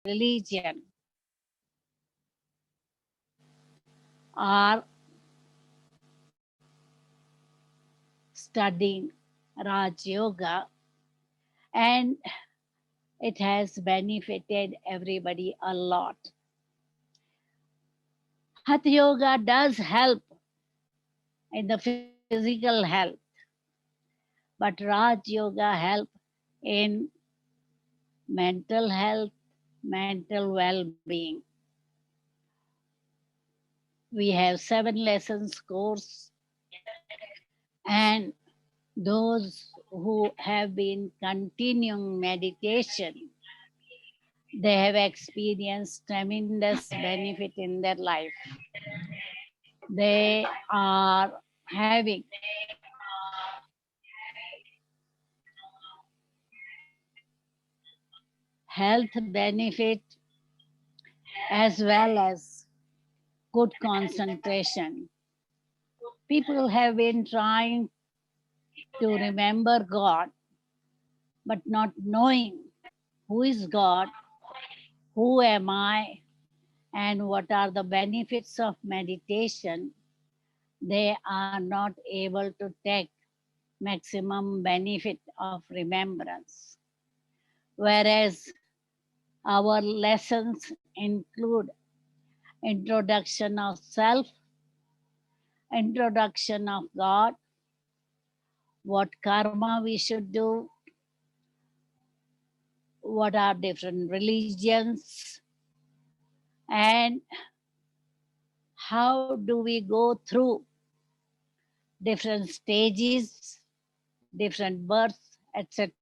religion are studying Raj Yoga, and it has benefited everybody a lot. Hatha Yoga does help in the physical health, but Raj Yoga help in mental health, mental well-being. We have 7 lessons course, and those who have been continuing meditation, they have experienced tremendous benefit in their life. They are having health benefit as well as good concentration. People have been trying to remember God, but not knowing who is God, who am I, and what are the benefits of meditation. They are not able to take maximum benefit of remembrance. Whereas our lessons include introduction of self, introduction of God, what karma we should do, what are different religions, and how do we go through different stages, different births, etc.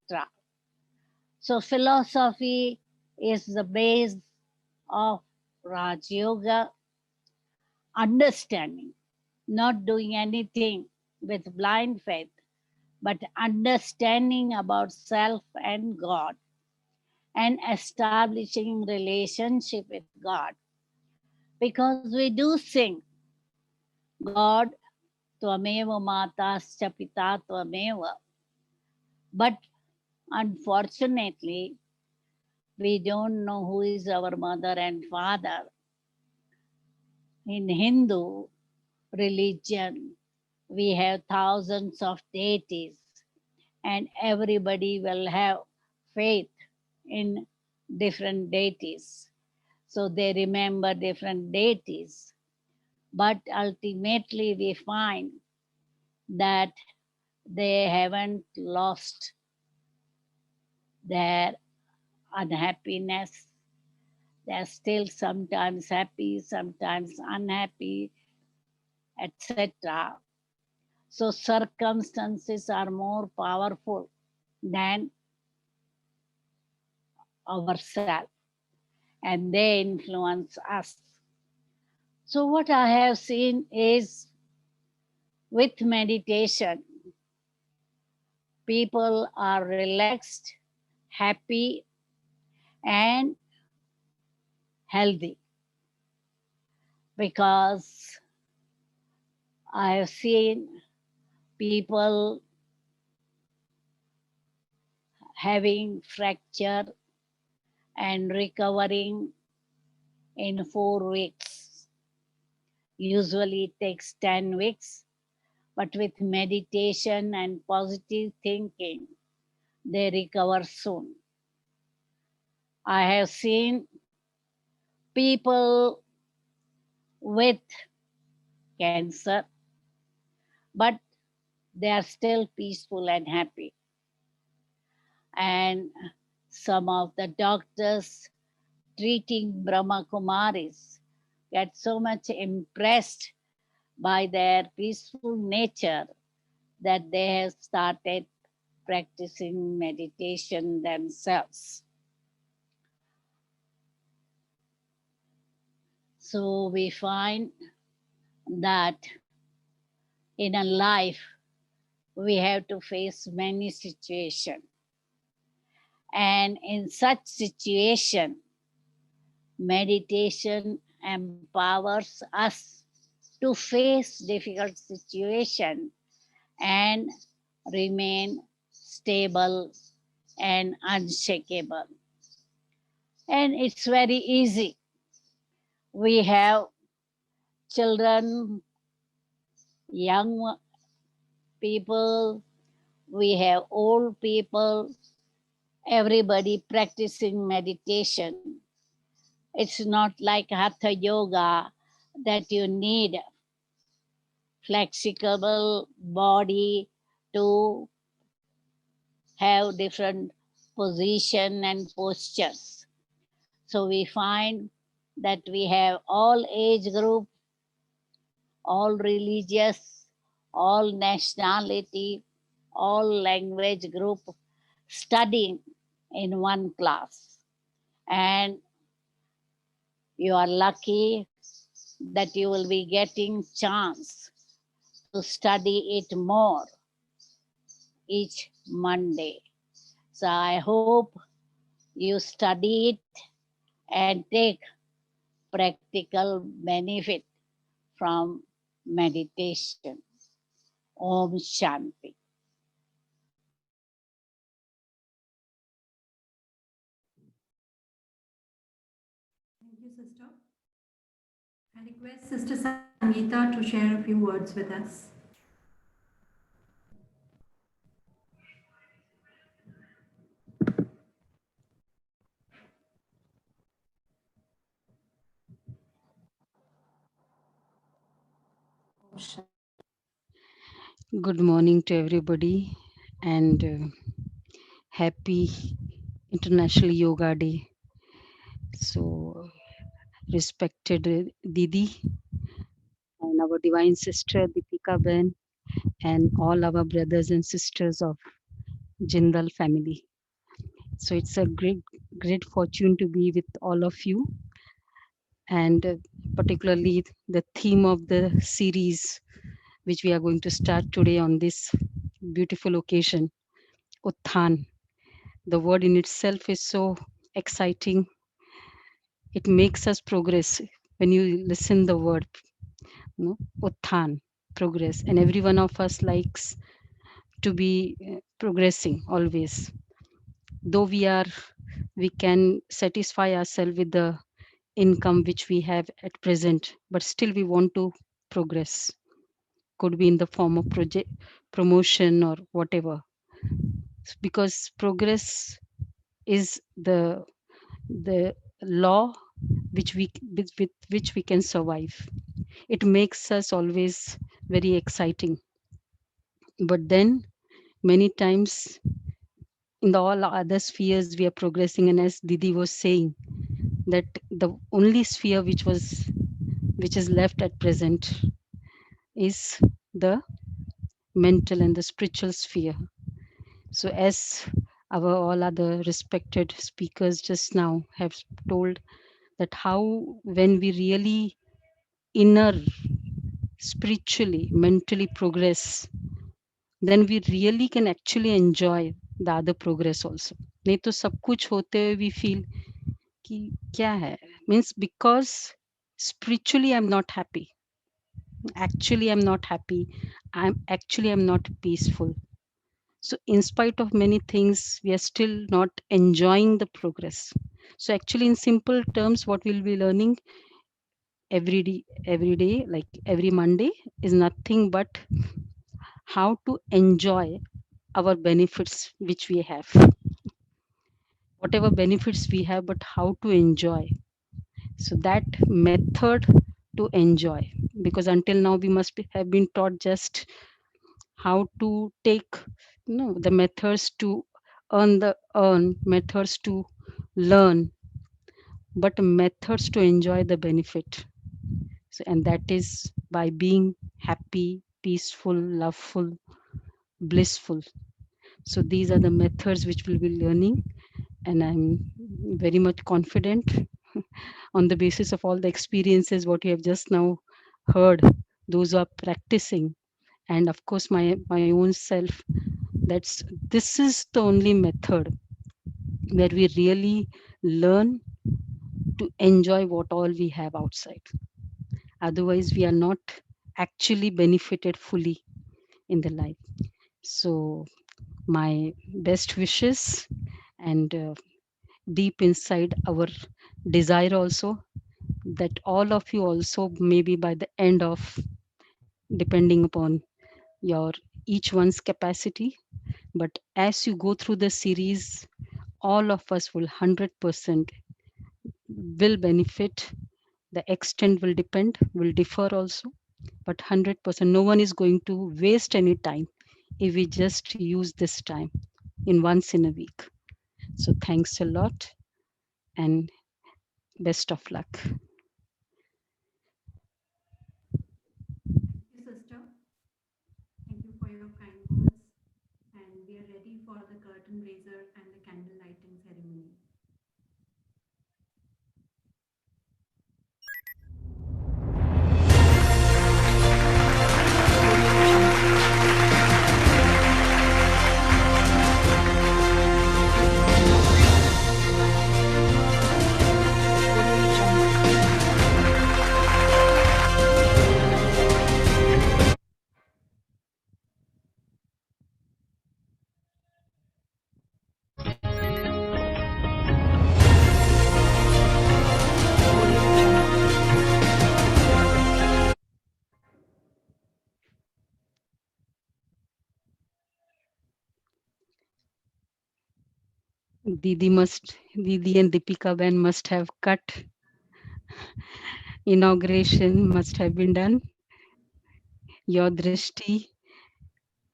So, philosophy is the base of Raj Yoga, understanding, not doing anything with blind faith, but understanding about self and God and establishing relationship with God. Because we do sing, God, Tvameva Matascha Pita Tvameva, but unfortunately, we don't know who is our mother and father. In Hindu religion, we have thousands of deities, and everybody will have faith in different deities. So they remember different deities. But ultimately, we find that they haven't lost their unhappiness. They're still sometimes happy, sometimes unhappy, etc. So circumstances are more powerful than ourselves, and they influence us. So what I have seen is with meditation, people are relaxed, happy, and healthy, because I have seen people having fracture and recovering in 4 weeks. Usually it takes 10 weeks, but with meditation and positive thinking, they recover soon. I have seen people with cancer, but they are still peaceful and happy. And some of the doctors treating Brahma Kumaris get so much impressed by their peaceful nature that they have started practicing meditation themselves. So we find that in a life we have to face many situations, and in such situation meditation empowers us to face difficult situation and remain stable and unshakable. And it's very easy. We have children, young people, we have old people, everybody practicing meditation. It's not like hatha yoga that you need flexible body to have different position and postures. So we find that we have all age group, all religious, all nationality, all language group studying in one class. And you are lucky that you will be getting chance to study it more each Monday. So I hope you study it and take practical benefit from meditation. Om Shanti. Thank you, sister. I request Sister Sangeeta to share a few words with us. Good morning to everybody and happy International Yoga Day. So, respected Didi and our divine sister Deepika Ben and all our brothers and sisters of Jindal family. So, it's a great fortune to be with all of you, and particularly the theme of the series which we are going to start today on this beautiful occasion, Utthan. The word in itself is so exciting. It makes us progress when you listen the word, Utthan, progress. And every one of us likes to be progressing always. Though we can satisfy ourselves with the income which we have at present, but still we want to progress. Could be in the form of project promotion or whatever, because progress is the law which with which we can survive. It makes us always very exciting, but then many times in the all other spheres we are progressing, and as Didi was saying, that the only sphere which is left at present is the mental and the spiritual sphere. So as our all other respected speakers just now have told, that how when we really inner spiritually mentally progress, then we really can actually enjoy the other progress also. नहीं तो सब कुछ होते हुए we feel कि क्या है, means because spiritually I'm not happy, actually I'm not happy, I'm not peaceful. So in spite of many things we are still not enjoying the progress. So actually in simple terms what we'll be learning every day like every Monday is nothing but how to enjoy our benefits which we have, whatever benefits we have, but how to enjoy. So that method to enjoy, because until now we have been taught just how to take, the methods to earn methods to learn, but methods to enjoy the benefit. So, and that is by being happy, peaceful, loveful, blissful. So these are the methods which we'll be learning, and I'm very much confident on the basis of all the experiences what you have just now heard, those who are practicing, and of course my own self. That's This is the only method where we really learn to enjoy what all we have outside. Otherwise, we are not actually benefited fully in the life. So my best wishes, and deep inside our desire also, that all of you also maybe by the end of, depending upon your each one's capacity, but as you go through the series, all of us will 100% will benefit. The extent will depend, will differ also, but 100% no one is going to waste any time if we just use this time in once in a week. So thanks a lot and best of luck. Thank you, sister. Thank you for your kind words. And we are ready for the curtain raiser and the candle lighting ceremony. Didi and Deepika Ben must have cut. Inauguration must have been done. Your drishti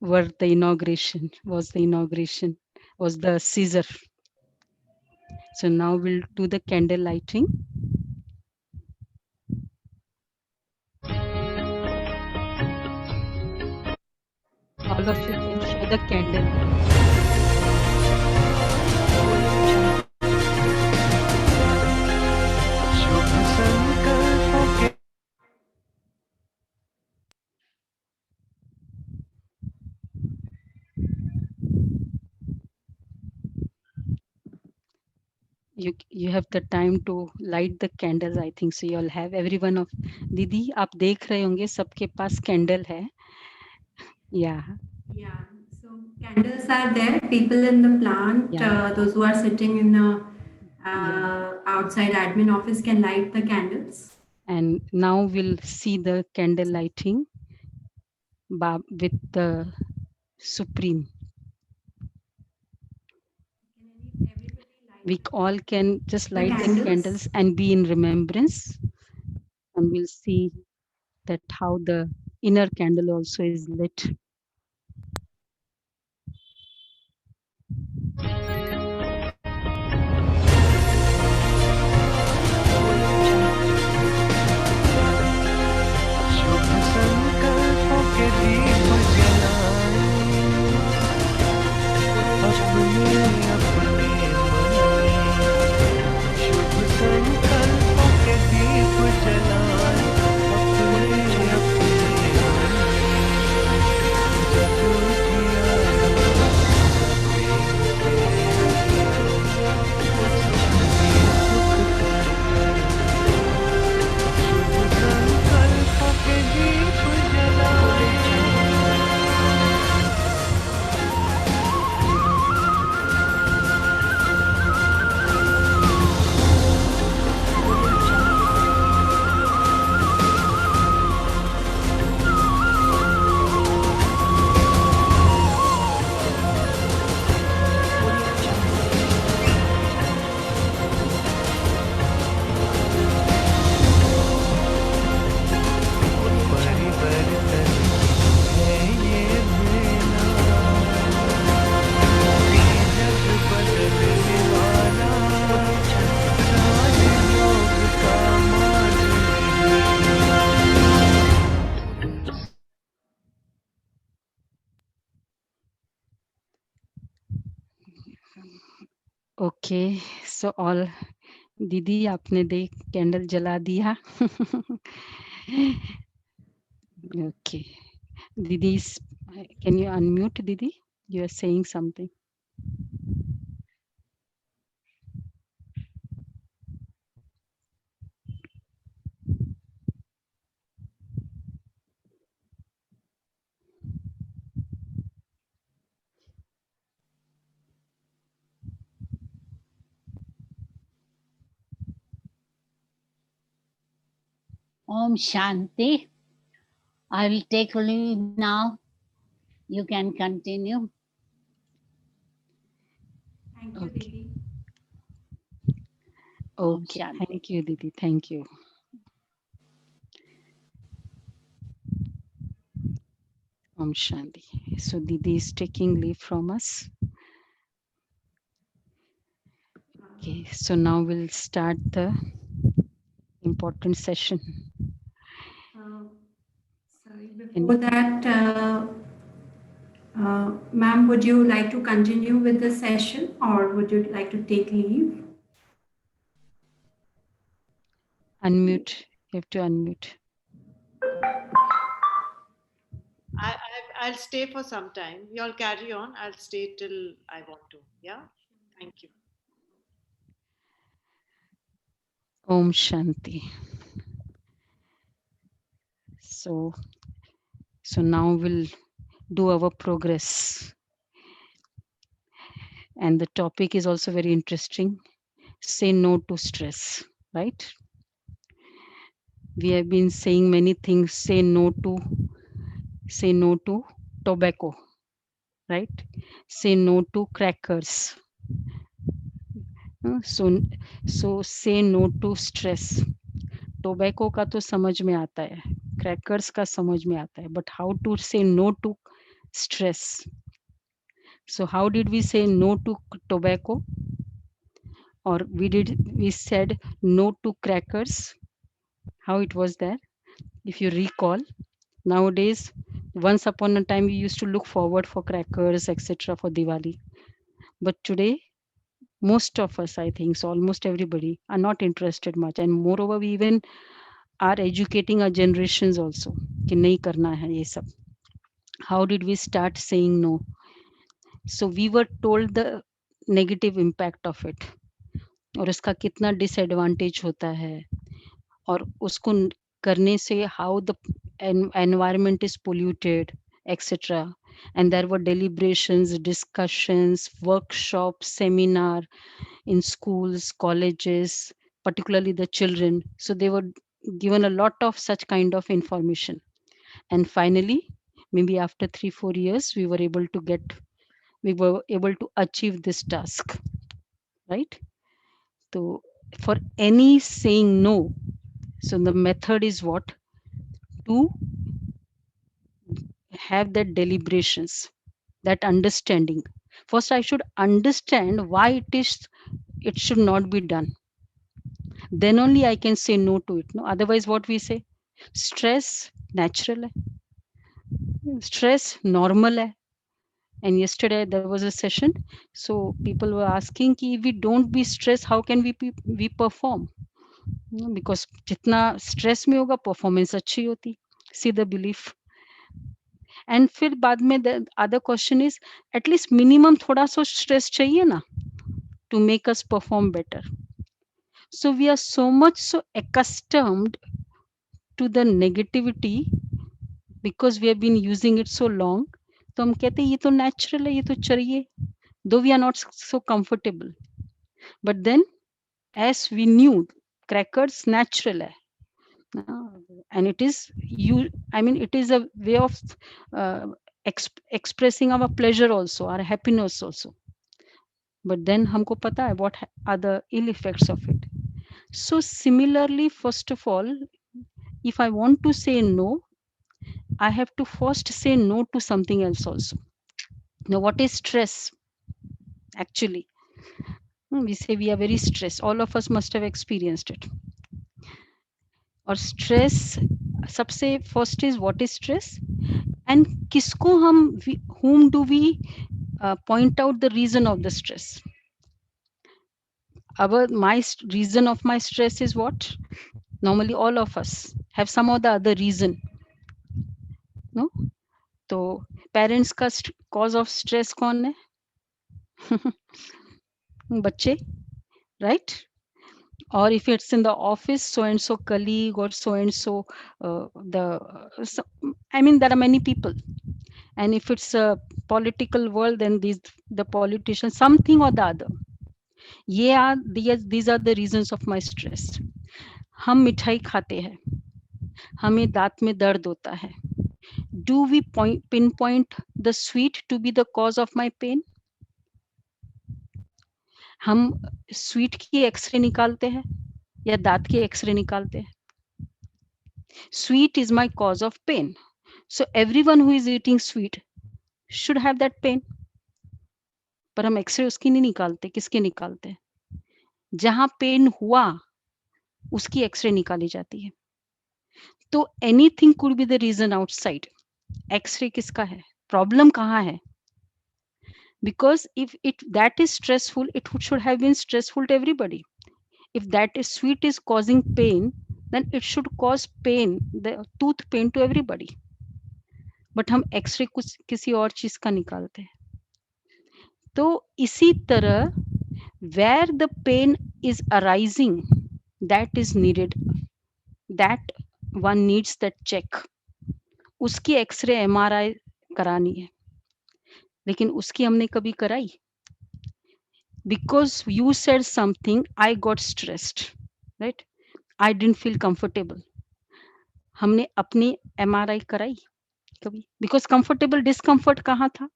was the scissor. So now we'll do the candle lighting. All of you can show the candle. You have the time to light the candles. I think so you'll have every one of दीदी आप देख रहे होंगे सबके पास candle है. Yeah. Yeah, so candles are there. People in the plant, Yeah. those who are sitting in the Yeah. outside admin office can light the candles. And now we'll see the candle lighting with the Supreme. We all can just The light the candles. candles and be in remembrance. And we'll see that how the inner candle also is lit. Okay, so all दीदी आपने देख candle जला दिया. Okay, दीदी, can you unmute दीदी? You are saying something. Om Shanti. I will take leave now. You can continue. Thank you, Okay. Didi. Om Okay. Shanti. Thank you, Didi. Thank you. Om Shanti. So Didi is taking leave from us. Okay. So now we'll start the important session. Sorry, before that, ma'am, would you like to continue with the session or would you like to take leave? Unmute. You have to unmute. I'll stay for some time. You all carry on. I'll stay till I want to. Yeah. Thank you. Om Shanti. So now we'll do our progress. And the topic is also very interesting. Say no to stress, right? We have been saying many things. Say no to tobacco, right? Say no to crackers. So say no to stress. Tobacco का तो समझ में आता है, crackers का समझ में आता है, but how to say no to stress? So how did we say no to tobacco? Or we said no to crackers? How it was there? If you recall, nowadays, once upon a time, we used to look forward for crackers, etc. for Diwali. But today, most of us, I think, so almost everybody are not interested much. And moreover, we even are educating our generations also. कि नहीं करना है ये सब. How did we start saying no? So we were told the negative impact of it. और इसका कितना disadvantage होता है. और उसको करने से how the environment is polluted, etc. And there were deliberations, discussions, workshops, seminar in schools, colleges, particularly the children. So they were given a lot of such kind of information. And finally, maybe after 3-4 years, we were able to achieve this task, right? So for any saying no, so the method is what? To have that deliberations, that understanding. First, I should understand why it should not be done. Then only I can say no to it. No, otherwise, what we say? Stress natural hai. Stress normal hai. And yesterday there was a session, so people were asking ki if we don't be stressed, how can we perform? Because jitna stress mein hoga, performance अच्छी होती. See the belief. And फिर बाद में the other question is, at least minimum थोड़ा सा stress चाहिए ना, to make us perform better. So we are so much so accustomed to the negativity because we have been using it so long. तो हम कहते हैं ये तो natural है, ये तो चाहिए, though we are not so comfortable. But then as we knew, crackers natural hai. And it is it is a way of expressing our pleasure also, our happiness also. But then हमको पता है what are the ill effects of it. So similarly, first of all, if I want to say no, I have to first say no to something else also. Now, what is stress? Actually, we say we are very stressed. All of us must have experienced it. और stress, सबसे first is what is stress, and किसको हम whom do we point out the reason of the stress? Reason of my stress is what? Normally all of us have some or the other reason. No? तो parents का cause of stress कौन है? बच्चे, right? Or if it's in the office, so and so colleague or so and so there are many people. And if it's a political world, then the politicians, something or the other. These are the reasons of my stress. हम मिठाई खाते हैं, हमें दांत में दर्द होता है, do we pinpoint the sweet to be the cause of my pain? हम स्वीट की एक्सरे निकालते हैं या दांत की एक्सरे निकालते हैं? Sweet is my cause of pain, so everyone who is eating sweet should have that pain. पर हम एक्सरे उसकी नहीं निकालते, किसके निकालते हैं? जहां पेन हुआ उसकी एक्सरे निकाली जाती है। तो anything could be the reason outside, x-ray किसका है? प्रॉब्लम कहाँ है? Because if it that is stressful, it should have been stressful to everybody. If that is sweet is causing pain, then it should cause pain, the tooth pain to everybody. But हम x ray कुछ किसी और चीज का निकालते हैं। तो इसी तरह where the pain is arising, that is needed, that one needs that check. उसकी एक्सरे MRI करानी है, लेकिन उसकी हमने कभी कराई? Because you said something, I got stressed, right? I didn't feel comfortable. हमने अपनी MRI कराई कभी? Because comfortable discomfort कहाँ था?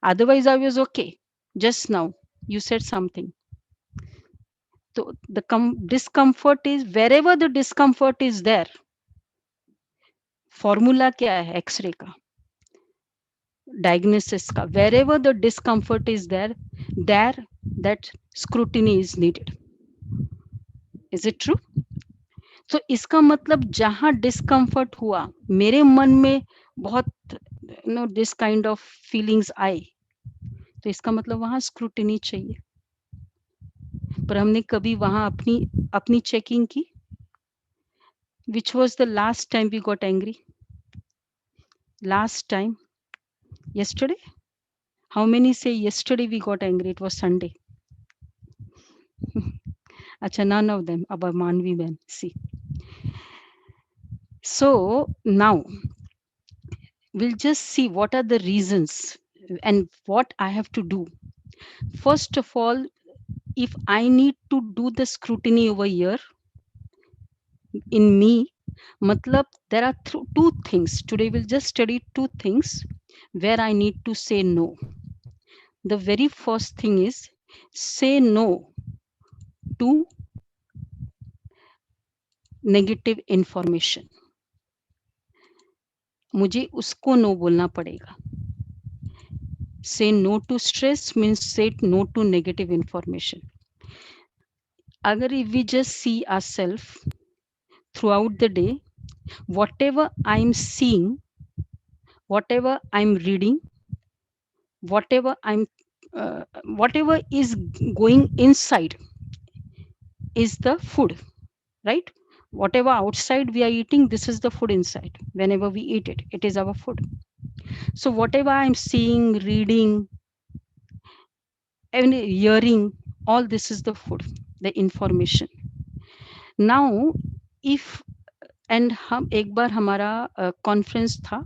Otherwise I was okay. Just now you said something. So the discomfort is wherever the discomfort is there. Formula क्या है x ray का, diagnosis का? Wherever the discomfort is there, there that scrutiny is needed. Is it true? तो इसका मतलब जहां discomfort हुआ, मेरे मन में बहुत no this kind of feelings आई, तो इसका मतलब वहां स्क्रूटिनी चाहिए। पर हमने कभी वहां अपनी चेकिंग की? Which was the last time we got angry? Last time yesterday? How many say yesterday we got angry? It was Sunday. Acha, none of them. Abba Manvi Ben. See. So now we'll just see what are the reasons and what I have to do. First of all, if I need to do the scrutiny over here in me, matlab there are two things. Today we'll just study two things where I need to say no. The very first thing is say no to negative information. मुझे उसको no बोलना पड़ेगा. Say no to stress means say no to negative information. Agar if we just see ourselves throughout the day, whatever I'm seeing, whatever I'm reading, whatever whatever is going inside is the food, right? Whatever outside we are eating, this is the food inside. Whenever we eat it, it is our food. So whatever I'm seeing, reading, and hearing, all this is the food, the information. Now if and हम एक बार हमारा conference था,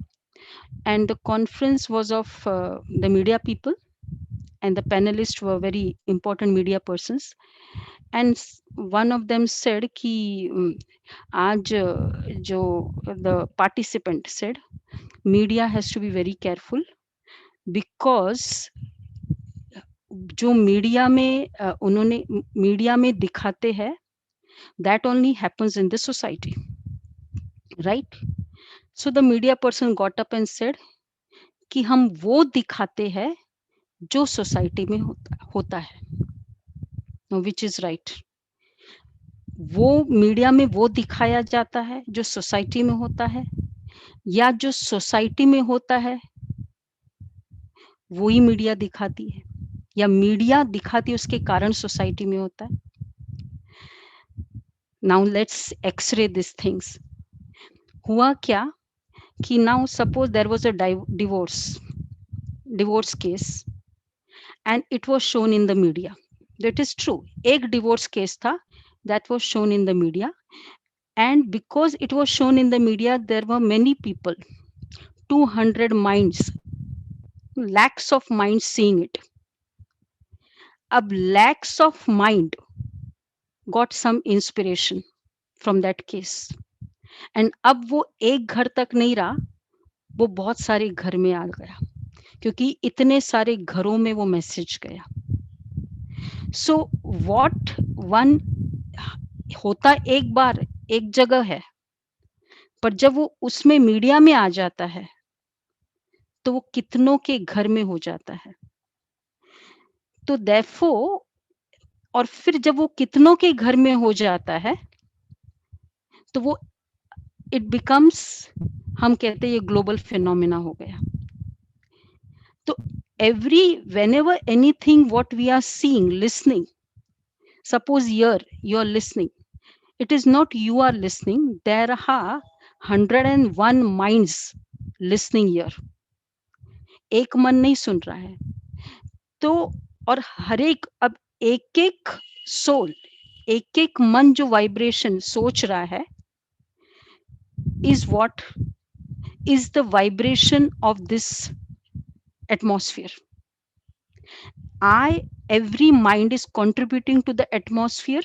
and the conference was of the media people, and the panelists were very important media persons, and one of them said कि आज जो the participant said media has to be very careful because जो media में उन्होंने media में दिखाते हैं that only happens in the society, right? So the media person got up and said कि हम वो दिखाते हैं जो सोसाइटी में होता है, विच इज राइट. वो मीडिया में वो दिखाया जाता है जो सोसाइटी में होता है, या जो सोसाइटी में होता है वो ही मीडिया दिखाती है, या मीडिया दिखाती है उसके कारण सोसाइटी में होता है. Now let's x-ray this things. हुआ क्या कि now suppose there was a divorce case and it was shown in the media. That is true. एक divorce case था that was shown in the media, and because it was shown in the media, there were many people, 200 minds, lakhs of minds seeing it. अब lakhs of mind got some inspiration from that case. And अब वो एक घर तक नहीं रहा, वो बहुत सारे घर में आ गया, क्योंकि इतने सारे घरों में वो मैसेज गया. सो व्हाट वन होता एक बार एक जगह है, पर जब वो उसमें मीडिया में आ जाता है तो वो कितनों के घर में हो जाता है. तो therefore, और फिर जब वो कितनों के घर में हो जाता है तो वो इट बिकम्स, हम कहते हैं ये ग्लोबल फिनोमिना हो गया. तो every whenever anything what we are seeing, listening, suppose here you are listening, it is not you are listening, there are 101 minds listening here. एक मन नहीं सुन रहा है. तो और हर एक, अब एक एक सोल, एक एक मन जो वाइब्रेशन सोच रहा है is what is the vibration of this atmosphere. Every mind is contributing to the atmosphere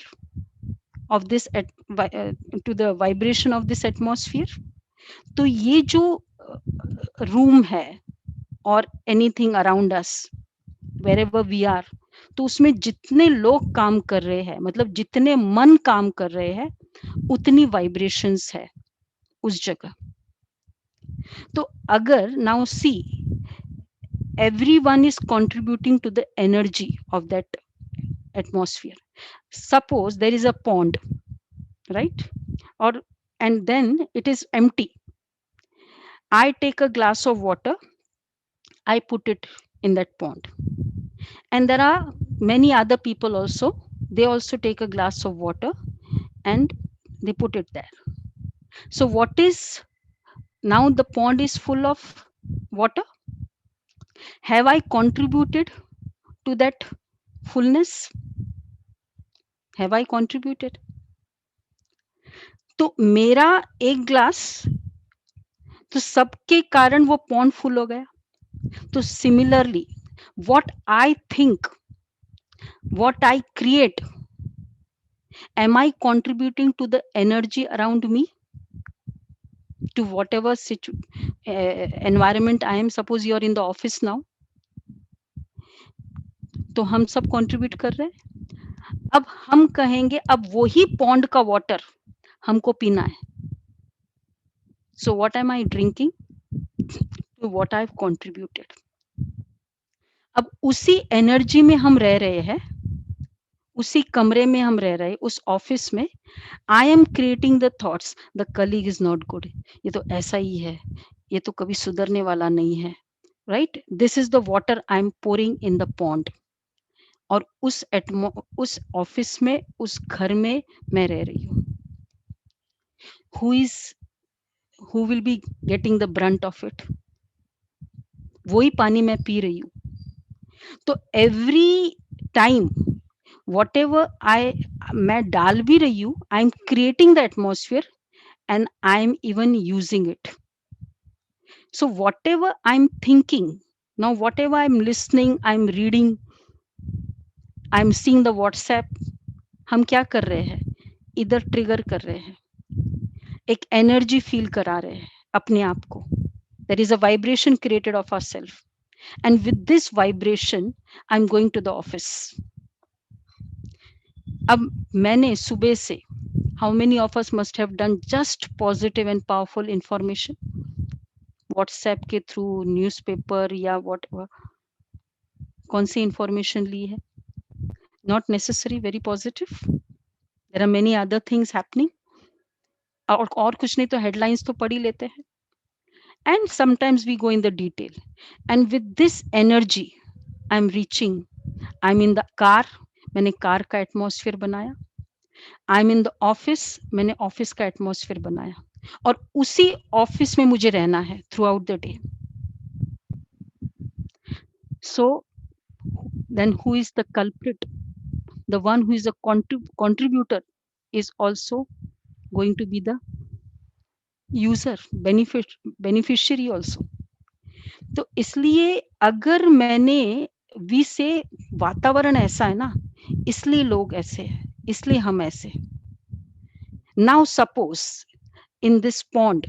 of this to the vibration of this atmosphere. तो ये जो रूम है और anything around us wherever we are, तो उसमें जितने लोग काम कर रहे हैं, मतलब जितने मन काम कर रहे हैं, उतनी वाइब्रेशंस है उस जगह. तो अगर now see everyone is contributing to the energy of that atmosphere. Suppose there is a pond, right? Or and then it is empty. I take a glass of water, I put it in that pond, and there are many other people also, they also take a glass of water and they put it there. So what is, now the pond is full of water. Have I contributed to that fullness? Have I contributed? तो मेरा एक glass, तो सबके कारण वो pond full हो गया. तो similarly what I think, what I create, am I contributing to the energy around me, to whatever environment I am? Suppose you are in the office now, तो हम सब contribute कर रहे हैं. अब हम कहेंगे अब वही पॉन्ड का वाटर हमको पीना है. So what am I drinking? To what I've contributed. अब उसी एनर्जी में हम रह रहे हैं, उसी कमरे में हम रह रहे हैं, उस ऑफिस में. I am creating the thoughts, the colleague is not good, ये तो ऐसा ही है, ये तो कभी सुधरने वाला नहीं है, right? This is the water I am pouring in the pond. और उस ऑफिस में, उस घर में मैं रह रही हूँ. Who will be getting the Brunt of it? वही पानी मैं पी रही हूँ. तो एवरी टाइम whatever मैं डाल भी रही हूँ, I am creating the atmosphere and I am even using it. So whatever I am thinking, now whatever I am listening, I am reading, I am seeing the WhatsApp, हम क्या कर रहे हैं? इधर ट्रिगर कर रहे हैं, एक एनर्जी फील करा रहे हैं अपने आप को. There is a vibration created of ourself, and with this vibration I am going to the office. अब मैंने सुबह से, how many of us must have done just positive and powerful information, WhatsApp के थ्रू, न्यूज़पेपर या whatever, कौन सी information ली है? Not necessary very positive. There are many other things happening. और कुछ नहीं तो हेडलाइंस तो पढ़ ही लेते हैं. And sometimes we go in the detail. And with this energy, I'm reaching. I'm in the car. मैंने कार का एटमॉस्फेयर बनाया. I am in the office, मैंने ऑफिस का एटमॉस्फेयर बनाया. और उसी ऑफिस में मुझे रहना है throughout the day. So then who is the culprit? The one who is the contributor is also going to be the user, beneficiary also. तो इसलिए अगर मैंने वी से वातावरण ऐसा है ना, इसलिए लोग ऐसे हैं, इसलिए हम ऐसे. Now suppose in this pond,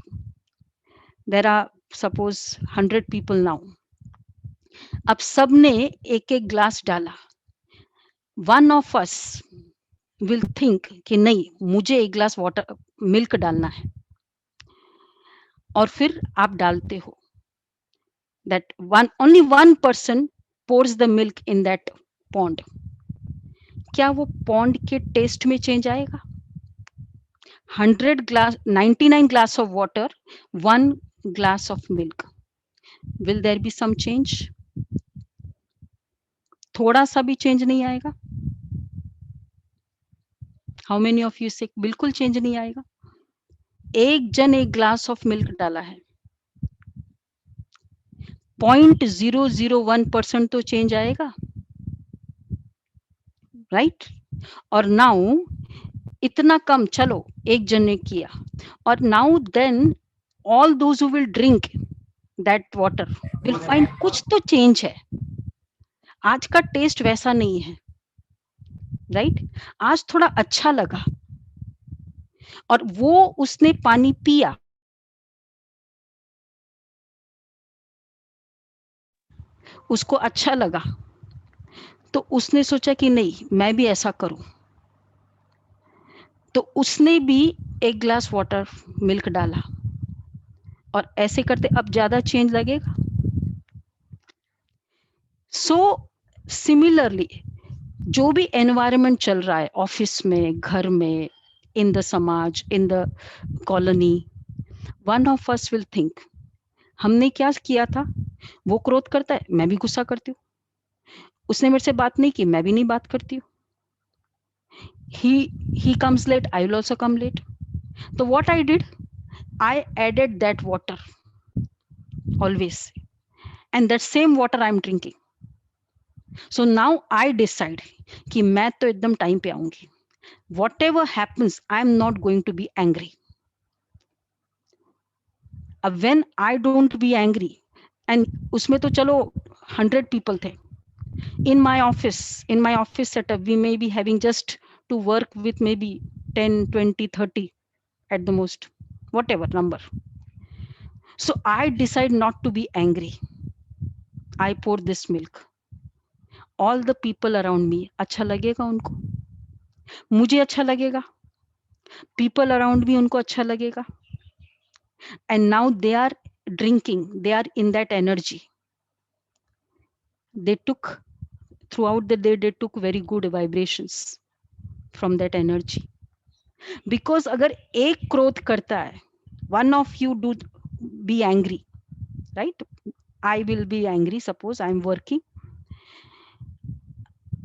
there are suppose 100 people now. अब सबने एक एक ग्लास डाला. One of us will think कि नहीं, मुझे एक ग्लास वाटर मिल्क डालना है, और फिर आप डालते हो. That only one person pours the milk in that pond. क्या वो pond के टेस्ट में चेंज आएगा? 99 glass of water, 1 glass of milk. Will there be some change? थोड़ा सा भी चेंज नहीं आएगा? How many of you say बिल्कुल चेंज नहीं आएगा? एक जन एक ग्लास ऑफ मिल्क डाला है, 0.001% तो चेंज आएगा, राइट? और नाउ इतना कम, चलो एक जन ने किया, और now then all those who will drink that water will find कुछ तो चेंज है. आज का टेस्ट वैसा नहीं है, राइट? आज थोड़ा अच्छा लगा, और वो उसने पानी पिया, उसको अच्छा लगा, तो उसने सोचा कि नहीं मैं भी ऐसा करूं, तो उसने भी एक ग्लास वाटर मिल्क डाला, और ऐसे करते अब ज्यादा चेंज लगेगा. सो सिमिलरली जो भी एनवायरनमेंट चल रहा है, ऑफिस में, घर में, इन द समाज, in the colony, one of us will think हमने क्या किया था, वो क्रोध करता है, मैं भी गुस्सा करती हूँ, उसने मेरे से बात नहीं की, मैं भी नहीं बात करती हूँ, he comes late, I will also come late. So what I did, I added that water always, and that same water I'm drinking. So now I decide कि मैं तो एकदम टाइम पे आऊंगी. Whatever happens, I'm not going to be angry. When I don't be angry, and उसमें तो चलो 100 people थे. In my office setup, we may be having just to work with maybe 10, 20, 30 at the most, whatever number. So I decide not to be angry. I pour this milk. All the people around me, अच्छा लगेगा उनको, मुझे अच्छा लगेगा, people around me उनको अच्छा लगेगा, and now they are drinking, they are in that energy. They took throughout the day, they took very good vibrations from that energy. Because अगर एक क्रोध करता है, one of you do be angry, right? I will be angry, suppose I am working.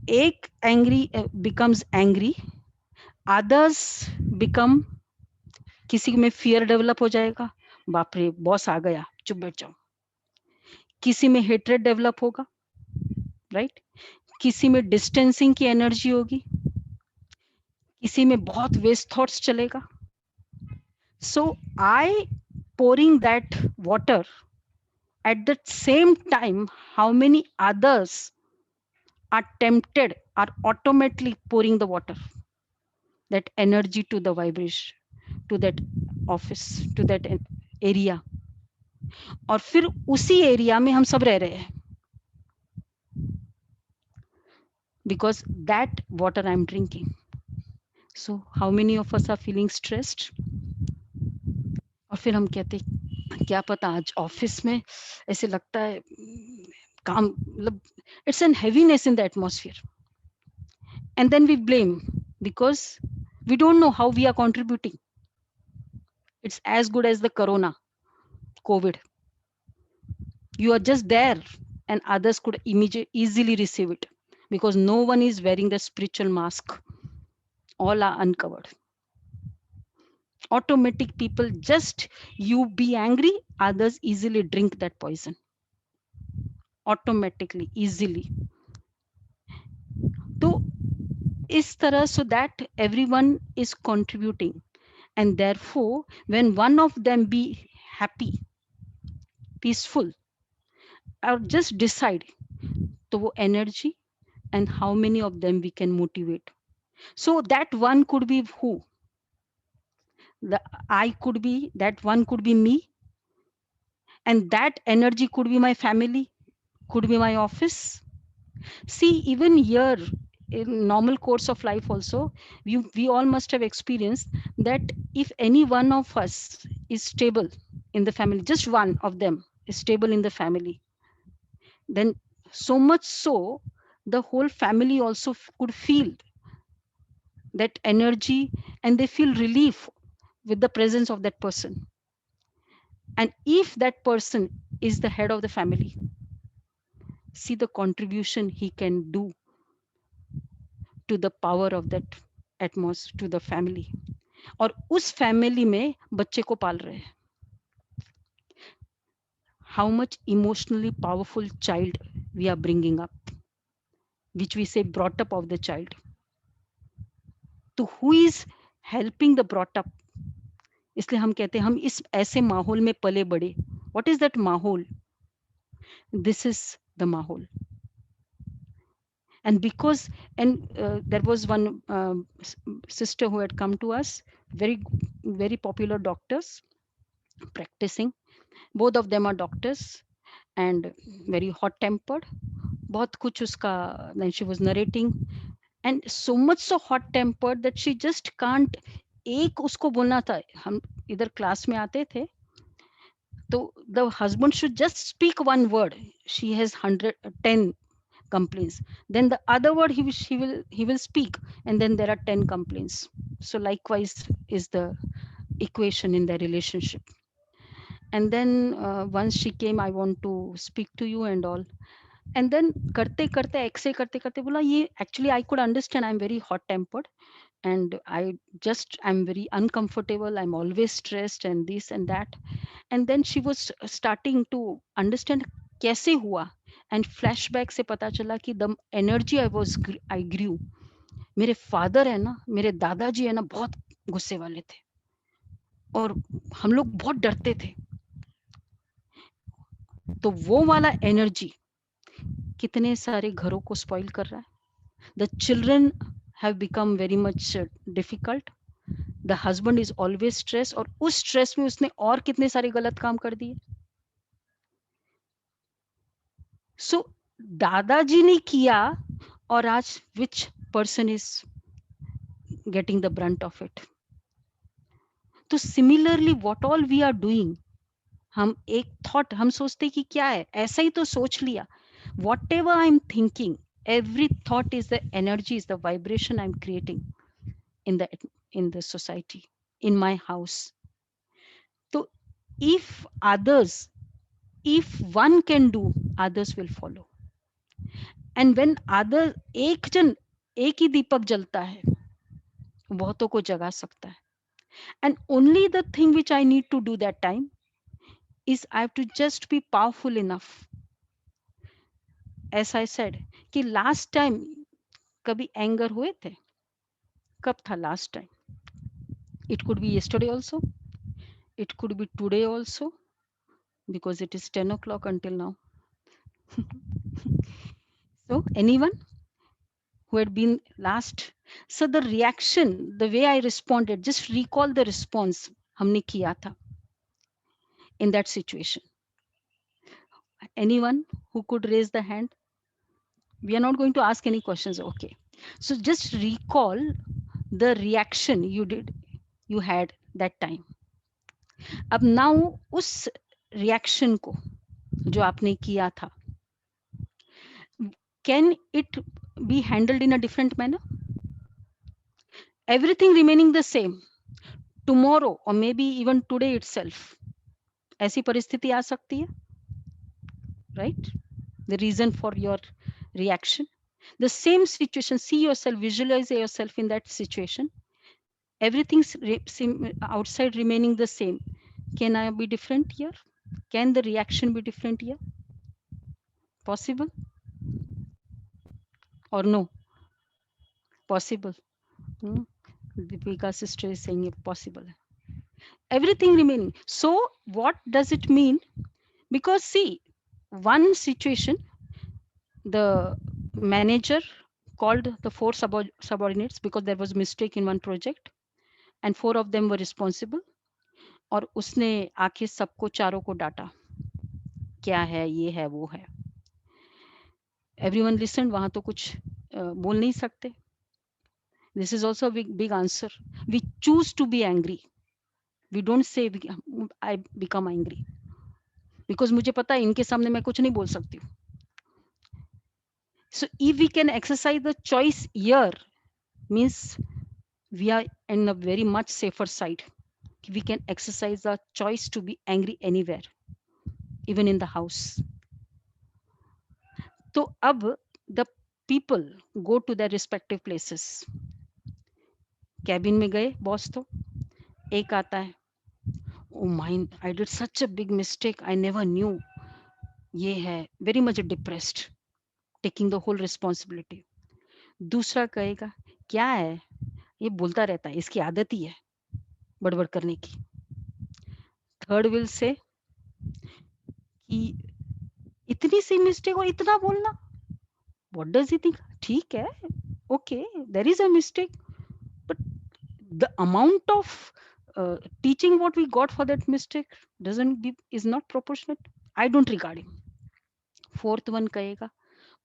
एक angry becomes angry, others become, किसी में fear develop हो जाएगा, बाप रे बॉस आ गया, चुप बैठ जाओ. किसी में hatred develop होगा, right? किसी में distancing की energy होगी, किसी में बहुत waste thoughts चलेगा. So I pouring that water, at the same time, how many others are tempted, are automatically pouring the water, that energy to the vibration, to that office, to that area. और फिर उसी area में हम सब रह रहे हैं, because that water I'm drinking. So how many of us are feeling stressed? और फिर हम कहते क्या पता आज ऑफिस में ऐसे लगता है काम, मतलब it's an heaviness in the atmosphere, and then we blame because we don't know how we are contributing. It's as good as the corona, COVID. You are just there, and others could easily receive it, because no one is wearing the spiritual mask. All are uncovered. Automatic people, just you be angry, others easily drink that poison. Automatically, easily. So is तरह, so that everyone is contributing, and therefore when one of them be happy, peaceful, or just decide to wo energy, and how many of them we can motivate. So that one could be who? The I could be, that one could be me, and that energy could be my family, could be my office. See, even here in normal course of life also, we all must have experienced that if any one of us is stable in the family, just one of them is stable in the family, then so much so the whole family also could feel that energy, and they feel relief with the presence of that person. And if that person is the head of the family, see the contribution he can do to the power of that atmosphere, to the family. और उस family में बच्चे को पाल रहे हैं. How much emotionally powerful child we are bringing up, which we say brought up of the child. तो who is helping the brought up? इसलिए हम कहते हैं हम इस ऐसे माहौल में पले बड़े. What is that माहौल? This is the माहौल. And because, and there was one sister who had come to us, very popular doctors practicing. Both of them are doctors and very hot tempered. बहुत कुछ उसका, then she was narrating, and so much so hot tempered that she just can't. एक उसको बोलना था, हम इधर class में आते थे तो the husband should just speak one word, she has 110 complaints, then the other word he will speak, and then there are 10 complaints. So likewise is the equation in their relationship. And then once she came, I want to speak to you and all, and then karte karte ऐसे करते करते बोला ये actually I could understand, I'm very hot tempered and I'm very uncomfortable, I'm always stressed and this and that. And then she was starting to understand कैसे हुआ, and flashback से पता चला कि the energy I grew, मेरे father है ना, मेरे दादाजी है ना, बहुत गुस्से वाले थे और हम लोग बहुत डरते थे. तो वो वाला एनर्जी कितने सारे घरों को स्पॉइल कर रहा है. The children have become very much difficult. The husband is always stressed, और उस स्ट्रेस में उसने और कितने सारे गलत काम कर दिए. So दादाजी ने किया, और आज which person is getting the brunt of it? तो similarly what all we are doing, हम एक thought हम सोचते कि क्या है, ऐसा ही तो सोच लिया. Whatever I'm thinking, every thought is the energy, is the vibration I'm creating in the society, in my house. So if one can do, others will follow. And when एक जन एक ही दीपक जलता है, बहुतों को जगा सकता है. And only the thing which I need to do that time is I have to just be powerful enough. As I said कि last time कभी anger हुए थे? कब था last time? It could be yesterday also, it could be today also, because it is 10 o'clock until now. So anyone who had been last? So the reaction, the way I responded, just recall the response हमने किया था in that situation. Anyone who could raise the hand? We are not going to ask any questions. Okay. So just recall the reaction you had that time. अब now उस reaction को जो आपने किया था, can it be handled in a different manner? Everything remaining the same, tomorrow or maybe even today itself, ऐसी परिस्थिति आ सकती है, right? The reason for your reaction, the same situation, see yourself, visualize yourself in that situation, everything's outside remaining the same. Can I be different here? Can the reaction be different here? Possible or no? Possible. Deepika sister is saying it possible. Everything remaining. So what does it mean? Because see, one situation, the manager called the 4 subordinates because there was mistake in one project, and 4 of them were responsible. और उसने आके सबको चारों को डांटा, क्या है, ये है, वो है. Everyone listened. वहां तो कुछ बोल नहीं सकते. This is also a big answer. We choose to be angry. We don't say I become angry because मुझे पता है इनके सामने मैं कुछ नहीं बोल सकती हूँ. So if we can exercise the choice here, means we are in a very much safer side. We can exercise the choice to be angry anywhere, even in the house. तो अब the people go to their respective places. Cabin में गए boss, तो एक आता है, oh mine, I did such a big mistake, I never knew. ये है, very much depressed, taking the whole responsibility. दूसरा कहेगा, क्या है, ये बोलता रहता है, इसकी आदत ही है बड़बड़ करने की. थर्ड विल से कि इतनी सी मिस्टेक और इतना बोलना, what does he think? ठीक है, okay, there is a mistake, but the amount of teaching what we got for that mistake is not proportionate. I don't regard him. Fourth one कहेगा,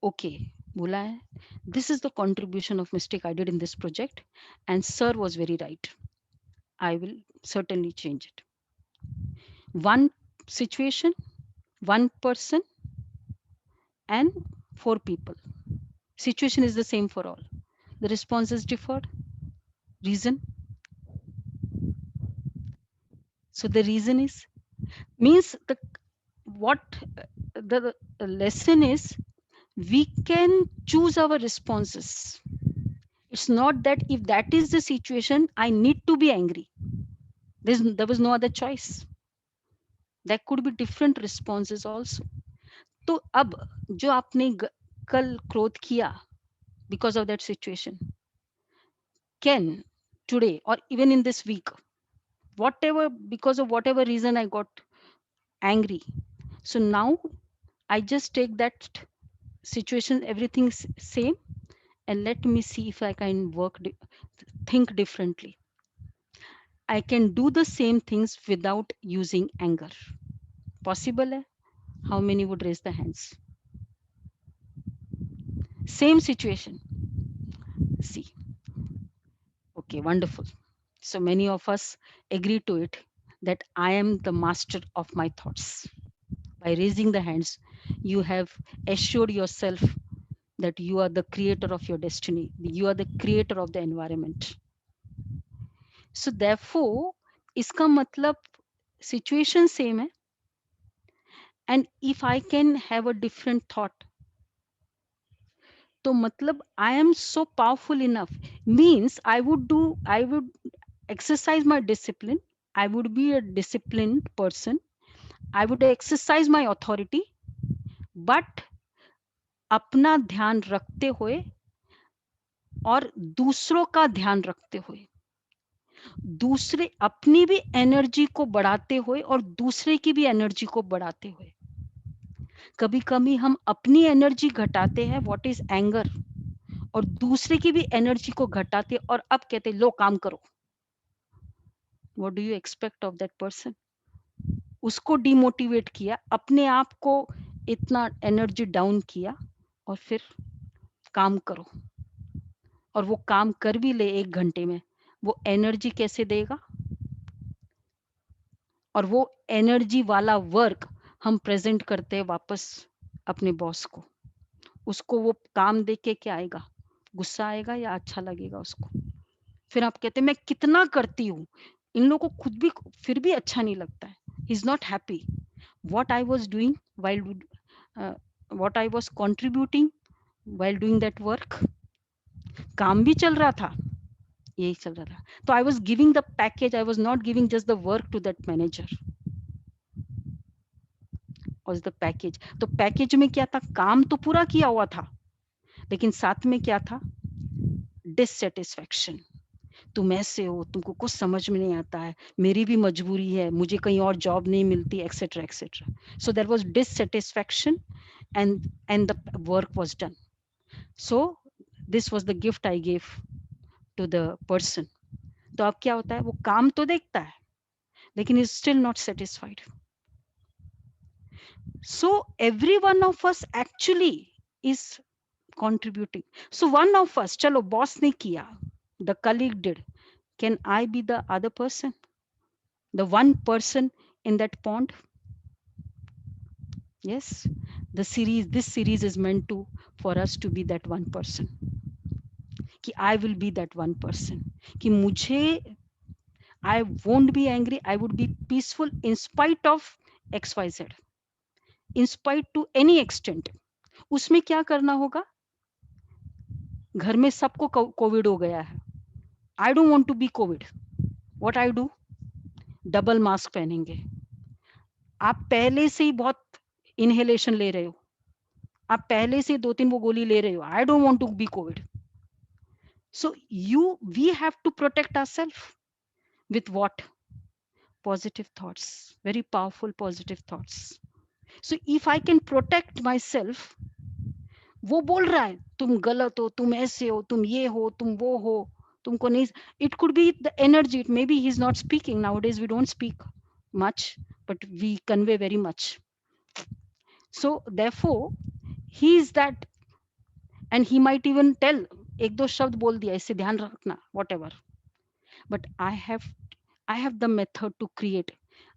okay, बोला है, this is the contribution of mistake I did in this project, and sir was very right. I will certainly change it. One situation, one person, and 4 people. Situation is the same for all. The response is differed. Reason. So the reason is, means the lesson is, we can choose our responses. It's not that if that is the situation, I need to be angry. There was no other choice. There could be different responses also. तो अब जो आपने कल क्रोध किया because of that situation, can today or even in this week, whatever, because of whatever reason I got angry, so now I just take that situation, everything's same, and let me see if I can think differently. I can do the same things without using anger. Possible hai? How many would raise the hands? Same situation. See. Okay, wonderful. So many of us agree to it, that I am the master of my thoughts. By raising the hands, you have assured yourself that you are the creator of your destiny. You are the creator of the environment. So therefore, इसका मतलब situation same है. And if I can have a different thought, तो मतलब I am so powerful enough, means I would exercise my discipline. I would be a disciplined person. I would exercise my authority, but अपना ध्यान रखते हुए और दूसरों का ध्यान रखते हुए, दूसरे अपनी भी एनर्जी को बढ़ाते हुए और दूसरे की भी एनर्जी को बढ़ाते हुए. कभी कभी हम अपनी एनर्जी घटाते हैं, व्हाट इज एंगर, और दूसरे की भी एनर्जी को घटाते और अब कहते लो काम करो. What do you expect of that person? उसको डिमोटिवेट किया, अपने आप को इतना एनर्जी डाउन किया, और फिर काम करो, और वो काम कर भी ले 1 घंटे में, वो एनर्जी कैसे देगा? और वो एनर्जी वाला वर्क हम प्रेजेंट करते हैं वापस अपने बॉस को. उसको वो काम देख के क्या आएगा? गुस्सा आएगा या अच्छा लगेगा उसको? फिर आप कहते हैं मैं कितना करती हूँ, इन लोगों को खुद भी फिर भी अच्छा नहीं लगता है. He is not happy. What I was doing while what I was contributing while doing that work, काम भी चल रहा था, यही चल रहा था. तो I was giving the package, I was not giving just the work to that manager और द पैकेज. तो पैकेज में क्या था? काम तो पूरा किया हुआ था, लेकिन साथ में क्या था? डिससेटिस्फैक्शन. तुम ऐसे हो, तुमको कुछ समझ में नहीं आता है, मेरी भी मजबूरी है, मुझे कहीं और जॉब नहीं मिलती, etcetera etcetera. So there was dissatisfaction and the work was done. So this was the gift I gave to the person. तो अब क्या होता है, वो काम तो देखता है लेकिन is still not satisfied. So every one of us actually is contributing. So one of us, chalo boss ne kiya, the colleague did, can I be the other person, the one person in that pond? Yes, this series is meant to for us to be that one person. Ki I will be that one person, ki mujhe, I won't be angry, I would be peaceful in spite of XYZ, in spite to any extent. उसमें क्या करना होगा, घर में सबको Covid हो गया है, I don't want to be COVID, what I do, double mask पहनेंगे. आप पहले से ही बहुत इनहेलेशन ले रहे हो, आप पहले से 2-3 वो गोली ले रहे हो, I don't want to be COVID. So we have to protect ourself with what, positive thoughts, very powerful positive thoughts. So if I can protect myself, वो बोल रहा है तुम गलत हो, तुम ऐसे हो, तुम ये हो, तुम वो हो, तुमको नहीं, it could be the energy, maybe he's not speaking nowadays, we don't speak much but we convey very much. So therefore he is that, and he might even tell एक दो शब्द बोल दिया, इससे ध्यान रखना, whatever, but I have the method to create.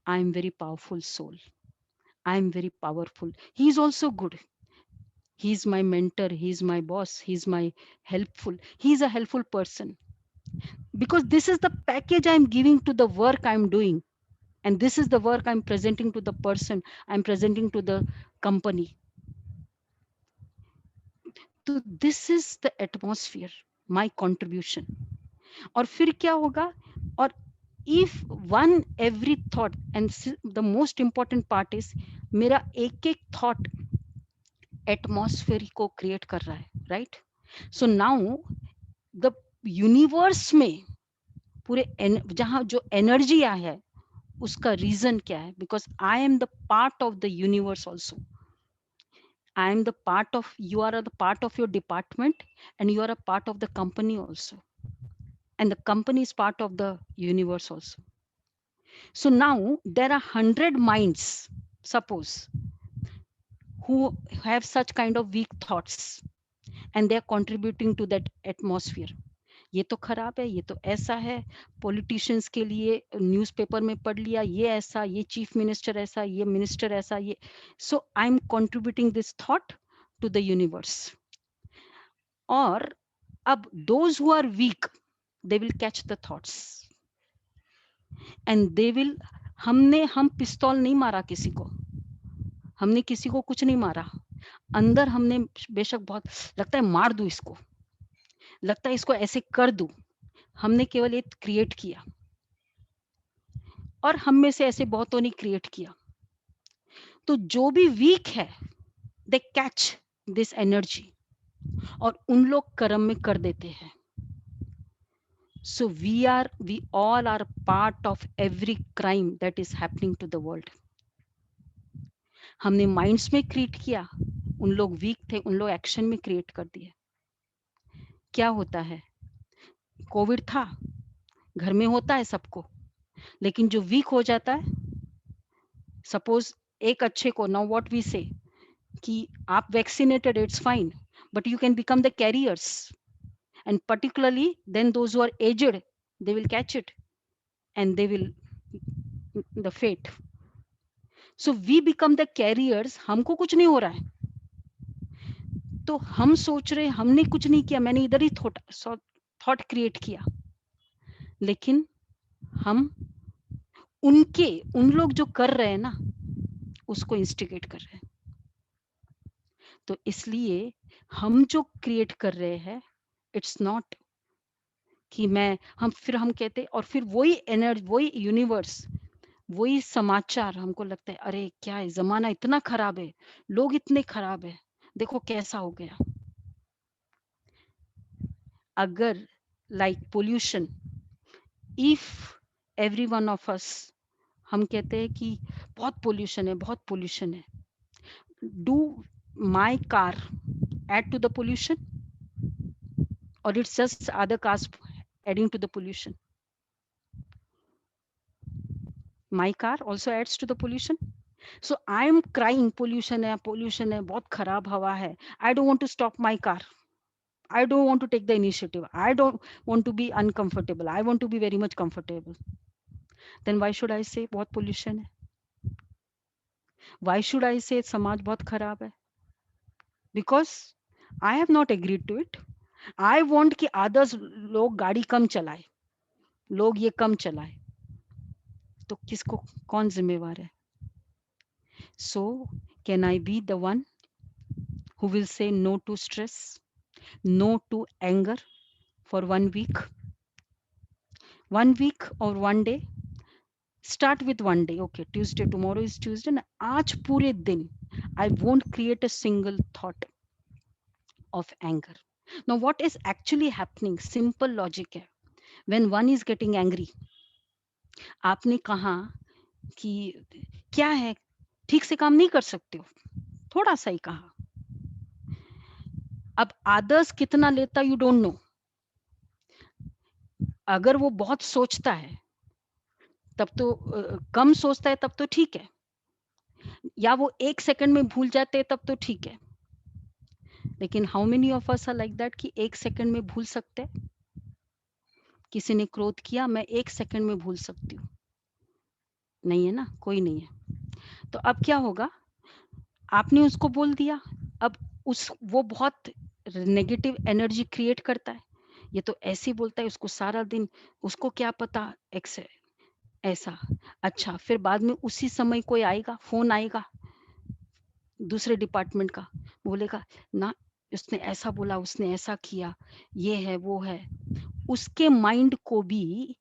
I am very powerful soul, I am very powerful. He is also good, he's my mentor, he's my boss, he's my helpful, he's a helpful person, because this is the package I'm giving to the work I'm doing, and this is the work I'm presenting to the person, I'm presenting to the company. So this is the atmosphere, my contribution. और फिर क्या होगा, और if one every thought, and the most important part is मेरा एक एक thought atmosphere को create कर रहा है, right? So now the universe में पूरे जहां जो एनर्जी आया है उसका रीजन क्या है, because I am the part of the universe also. I am the part of, you are the part of your department and you are a part of the company also, and the company is part of the universe also. So now there are 100 minds, suppose, who have such kind of weak thoughts and they are contributing to that atmosphere. ये तो खराब है, ये तो ऐसा है, politicians के लिए न्यूज़पेपर में पढ़ लिया, ये ऐसा, ये चीफ मिनिस्टर ऐसा, ये मिनिस्टर ऐसा, ये. So I am contributing this thought to the universe. और अब those who are weak, they will catch the thoughts and they will, हम पिस्तौल नहीं मारा किसी को, हमने किसी को कुछ नहीं मारा, अंदर हमने बेशक बहुत लगता है मार दूं इसको, लगता है इसको ऐसे कर दूं, हमने केवल एक क्रिएट किया, और हम में से ऐसे बहुतों ने क्रिएट किया. तो जो भी वीक है दे कैच दिस एनर्जी और उन लोग कर्म में कर देते हैं. So we all are part of every crime that is happening to the world. हमने माइंड्स में क्रिएट किया, उन लोग वीक थे, उन लोग एक्शन में क्रिएट कर दिए. क्या होता है, कोविड था, घर में होता है सबको, लेकिन जो वीक हो जाता है, सपोज एक अच्छे को, नाउ व्हाट वी से कि आप vaccinated, it's fine, but you can become the carriers, and particularly then those who are aged, they will catch it and they will the fate. So we become the carriers. हमको कुछ नहीं हो रहा है तो हम सोच रहे हमने कुछ नहीं किया, मैंने इधर ही थॉट क्रिएट किया, लेकिन हम उन लोग जो कर रहे हैं ना उसको इंस्टिगेट कर रहे हैं. तो इसलिए हम जो क्रिएट कर रहे हैं, इट्स नॉट कि हम कहते, और फिर वही एनर्जी, वही यूनिवर्स, वही समाचार हमको लगता है अरे क्या है, जमाना इतना खराब है, लोग इतने खराब है, देखो कैसा हो गया. अगर like pollution, if every one of us, हम कहते हैं कि बहुत पोल्यूशन है, बहुत पोल्यूशन है, do my car add to the pollution or it's just other cars adding to the pollution? My car also adds to the pollution. So I am crying, pollution hai, बहुत खराब हवा है. I don't want to stop my car. I don't want to take the initiative. I don't want to be uncomfortable. I want to be very much comfortable. Then why should I say बहुत pollution है? Why should I say समाज बहुत खराब है? Because I have not agreed to it. I want कि others लोग गाड़ी कम चलाए, लोग ये कम चलाए. तो किसको कौन जिम्मेवार है? So can I be the one who will say no to stress, no to anger for 1 week? 1 week or one day? Start with one day. Okay, Tuesday, tomorrow is Tuesday. And आज पूरे दिन I won't create a single thought of anger. Now, what is actually happening? Simple logic है. When one is getting angry, आपने कहा कि क्या है, ठीक से काम नहीं कर सकते हो, थोड़ा सा ही कहा. अब others कितना लेता you don't know. अगर वो बहुत सोचता है तब तो कम सोचता है तब तो ठीक है, या वो 1 सेकंड में भूल जाते हैं तब तो ठीक है. लेकिन how many of us are like that कि 1 सेकंड में भूल सकते हैं? किसी ने क्रोध किया, मैं 1 सेकंड में भूल सकती हूँ? नहीं है ना, कोई नहीं है. तो अब क्या होगा, आपने उसको बोल दिया, अब वो बहुत नेगेटिव एनर्जी क्रिएट करता है. ये तो ऐसे ही बोलता है, उसको सारा दिन, उसको क्या पता ऐसा. अच्छा, फिर बाद में उसी समय कोई आएगा, फोन आएगा दूसरे डिपार्टमेंट का, बोलेगा ना उसने ऐसा बोला, उसने ऐसा किया, ये है वो है. उसके माइंड को भी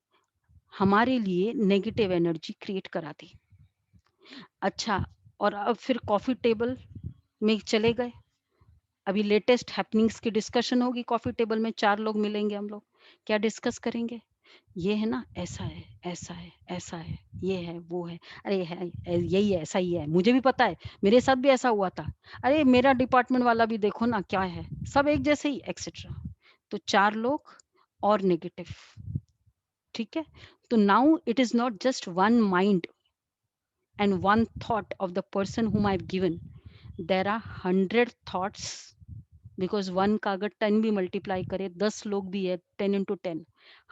हमारे लिए नेगेटिव एनर्जी क्रिएट करा दी. अच्छा, और अब फिर कॉफी टेबल में चले गए, अभी लेटेस्ट हैपनिंग्स की डिस्कशन होगी. कॉफी टेबल में 4 लोग मिलेंगे, हम लोग क्या डिस्कस करेंगे? ये है ना, ऐसा है, ऐसा है, ऐसा है, ये है वो है. अरे है यही है, ऐसा ही है, मुझे भी पता है, मेरे साथ भी ऐसा हुआ था. अरे मेरा डिपार्टमेंट वाला भी देखो ना क्या है, सब एक जैसे ही, एक्सेट्रा. तो 4 लोग और नेगेटिव. ठीक है. तो now it is not just one mind and one thought of the person whom I've given. There are 100 thoughts, because one का अगर 10 भी मल्टीप्लाई करे, 10 लोग भी है, 10 into 10,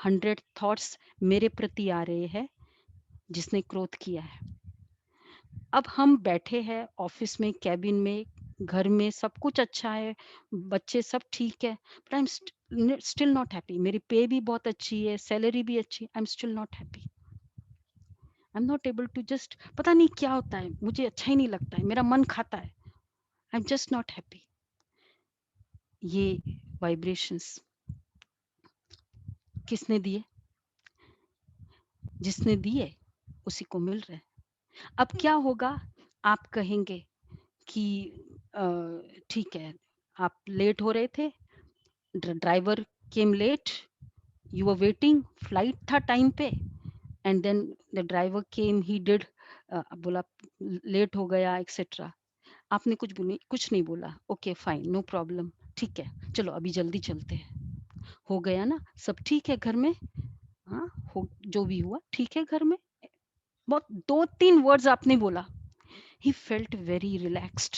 100 थॉट्स मेरे प्रति आ रहे हैं जिसने क्रोध किया है. अब हम बैठे हैं ऑफिस में, कैबिन में, घर में, सब कुछ अच्छा है, बच्चे सब ठीक है, but I am still not happy. मेरी पे भी बहुत अच्छी है, सैलरी भी अच्छी, I am still not happy. I am not able to just, पता नहीं क्या होता है, मुझे अच्छा ही नहीं लगता है, मेरा मन खाता है, I am just not happy. ये वाइब्रेशंस किसने दिए? जिसने दिए उसी को मिल रहा है. अब क्या होगा, आप कहेंगे कि ठीक है, आप लेट हो रहे थे, driver came late, you were waiting, flight था टाइम पे, and then the driver came, he did, बोला लेट हो गया एक्सेट्रा. आपने कुछ नहीं बोला, ओके फाइन, नो प्रॉब्लम, ठीक है, चलो अभी जल्दी चलते हैं. हो गया ना, सब ठीक है घर में, हाँ, हो जो भी हुआ ठीक है घर में. बहुत 2-3 वर्ड्स आपने बोला, he felt very relaxed.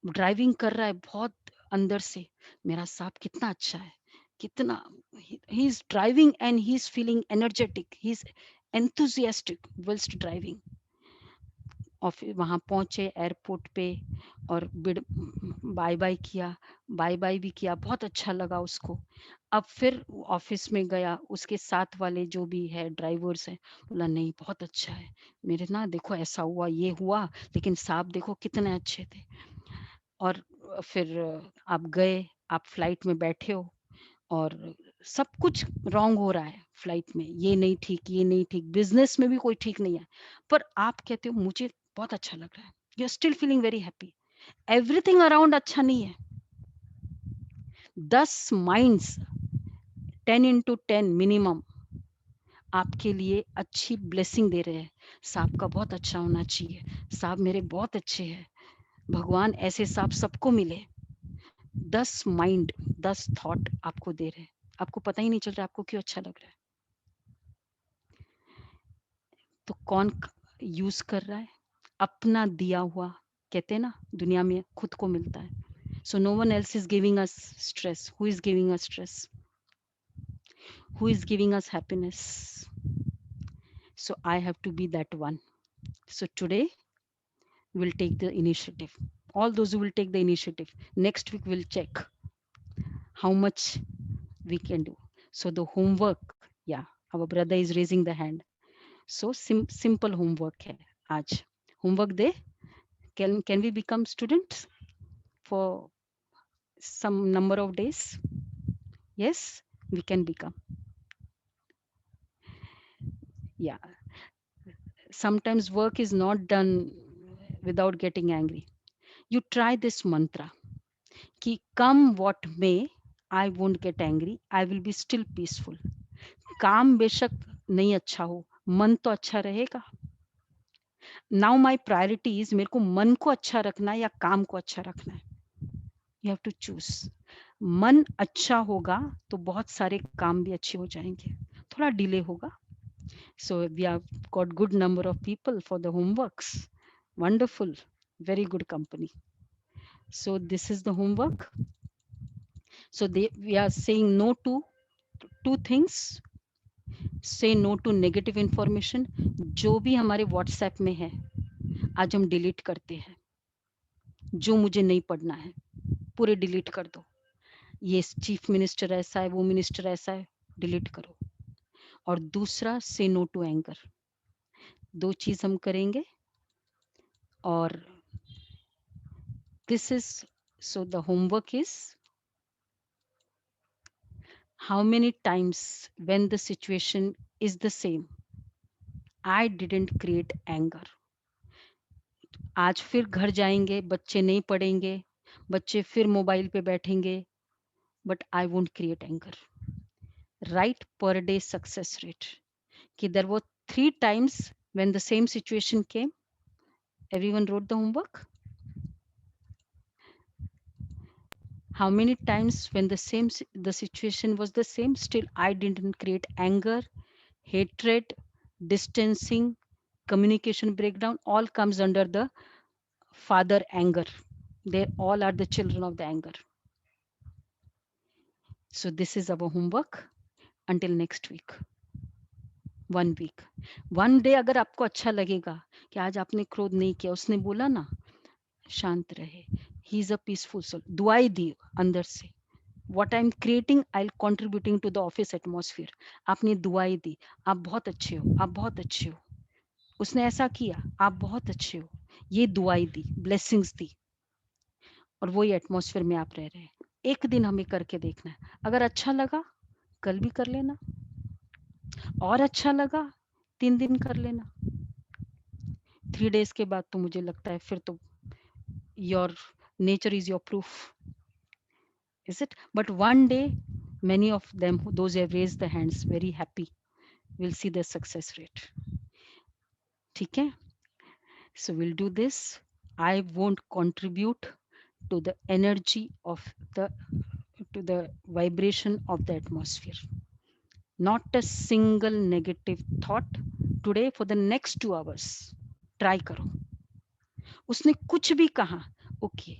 Driving कर रहा है बहुत अंदर से, मेरा साहब कितना अच्छा है, कितना, he is driving and he is feeling energetic, he is enthusiastic whilst driving. Office वहां पहुंचे एयरपोर्ट पे, और बाय बाय किया, बाय बाय भी किया, बहुत अच्छा लगा उसको. अब फिर ऑफिस में गया, उसके साथ वाले जो भी है ड्राइवर्स है, बोला नहीं बहुत अच्छा है, मेरे ना देखो ऐसा हुआ, ये हुआ, लेकिन साहब देखो कितने अच्छे थे. और फिर आप गए, आप फ्लाइट में बैठे हो, और सब कुछ रॉन्ग हो रहा है फ्लाइट में, ये नहीं ठीक, ये नहीं ठीक, बिजनेस में भी कोई ठीक नहीं है, पर आप कहते हो मुझे बहुत अच्छा लग रहा है, you are still feeling very happy. Everything around अच्छा नहीं है. 10 माइंड्स, 10 into 10 मिनिमम आपके लिए अच्छी ब्लेसिंग दे रहे हैं. साहब का बहुत अच्छा होना चाहिए, साहब मेरे बहुत अच्छे हैं, भगवान ऐसे साहब सबको मिले. 10 माइंड, 10 थॉट आपको दे रहे हैं, आपको पता ही नहीं चल रहा आपको क्यों अच्छा लग रहा है. तो कौन यूज कर रहा है? अपना दिया हुआ, कहते हैं ना दुनिया में खुद को मिलता है. So no one else is giving us stress. Who is giving us stress? Who is giving us happiness? So I have to be that one. So today we'll take the initiative. All those who will take the initiative. Next week we'll check how much we can do. So the homework, yeah, our brother is raising the hand. So simple homework hai aaj. Homework de, can we become students for some number of days? Yes, we can become. Yeah, sometimes work is not done without getting angry. You try this mantra ki come what may, I won't get angry, I will be still peaceful. काम बेशक नहीं अच्छा हो, मन तो अच्छा रहेगा. Now my priority is, मेरे को मन को अच्छा रखना है या काम को अच्छा रखना है. You have to choose. मन अच्छा होगा तो बहुत सारे काम भी अच्छे हो जाएंगे. थोड़ा डिले होगा. So we have got good number of people for the homeworks. Wonderful, very good company. So this is the homework. So we are saying no to two things. Say no to negative information. जो भी हमारे WhatsApp में है आज हम delete करते हैं. जो मुझे नहीं पढ़ना है पूरे डिलीट कर दो. ये चीफ मिनिस्टर ऐसा है, वो मिनिस्टर ऐसा है, डिलीट करो. और दूसरा से नो टू एंगर. दो चीज हम करेंगे. और this is, so the homework is, how many times when the situation is the same I didn't create anger. आज फिर घर जाएंगे, बच्चे नहीं पढ़ेंगे, बच्चे फिर मोबाइल पे बैठेंगे, but I won't create anger. Write per day success rate कि there were 3 times when the same situation came. Everyone wrote the homework? How many times when the situation was the same, still I didn't create anger, hatred, distancing, communication breakdown, all comes under the father anger. They all are the children of the anger. So this is our homework until next week. 1 week. 1 day अगर आपको अच्छा लगेगा कि आज आपने क्रोध नहीं किया, उसने बोला ना शांत रहे, he is a peaceful soul. दुआई दी अंदर से. What I'm creating, I'll contributing to the office atmosphere. आपने दुआई दी, आप बहुत अच्छे हो, आप बहुत अच्छे हो. उसने ऐसा किया, आप बहुत अच्छे हो, ये दुआई दी, ब्लेसिंग्स दी, और वही एटमॉस्फेयर में आप रह रहे हैं. एक दिन हमें करके देखना है. अगर अच्छा लगा कल भी कर लेना, और अच्छा लगा 3 दिन कर लेना. 3 days के बाद तो मुझे लगता है फिर तो your nature is your proof. Is it? But one day, many of them, those who have raised the hands, very happy, will see the success rate. ठीक है? So we'll do this. I won't contribute to the energy of to the vibration of the atmosphere. Not a single negative thought today for the next 2 hours. Try करो. उसने कुछ भी कहा, okay,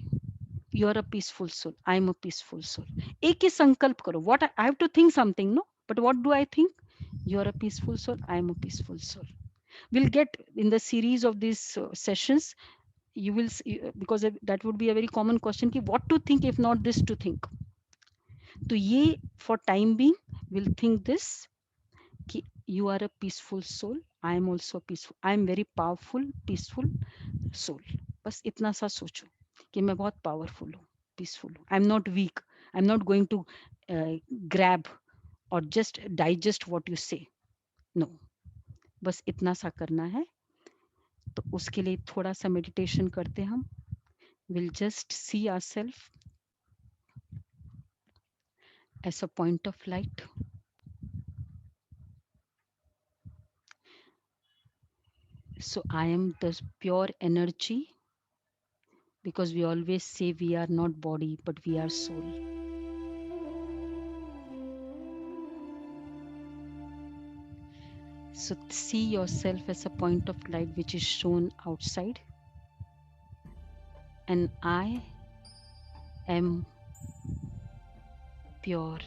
you are a peaceful soul, I am a peaceful soul. एक ही संकल्प करो. What I have to think something, no? But what do I think? You are a peaceful soul, I am a peaceful soul. We'll get in the series of these sessions. You will see, because that would be a very common question ki what to think if not this to think. तो ये for time being we'll think this कि you are a peaceful soul, I am also peaceful, I am very powerful, peaceful soul. बस इतना सा सोचो कि मैं बहुत पावरफुल हूँ, पीसफुल हूँ. I am not weak, I am not going to grab और just digest what you say. No, बस इतना सा करना है. तो उसके लिए थोड़ा सा मेडिटेशन करते हम. Will just see ourself as a point of light. So I am the pure energy, because we always say we are not body but we are soul. So see yourself as a point of light which is shown outside, and I am pure,